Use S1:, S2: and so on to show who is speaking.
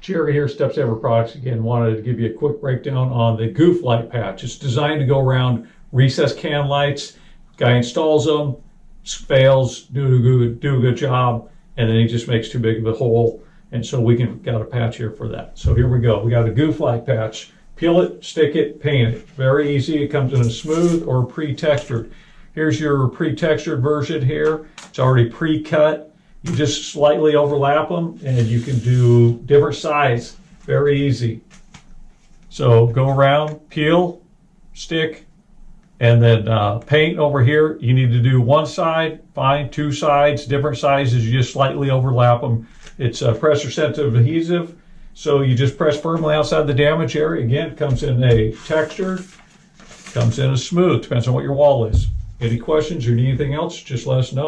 S1: Jerry here, Stepsaver Products. Again, wanted to give you a quick breakdown on the Goof-Light Patch. It's designed to go around recessed can lights. Guy installs them, fails, do a good job, and then he just makes too big of a hole. And so we got a patch here for that. So here we go. We got a Goof-Light Patch. Peel it, stick it, paint it. Very easy. It comes in a smooth or pre-textured. Here's your pre-textured version here. It's already pre-cut. You just slightly overlap them and you can do different size. Very easy. So go around, peel, stick, and then paint over here. You need to do one side, fine, two sides, different sizes. You just slightly overlap them. It's a pressure sensitive adhesive. So you just press firmly outside the damage area. Again, it comes in a textured, comes in a smooth, depends on what your wall is. Any questions or need anything else, just let us know.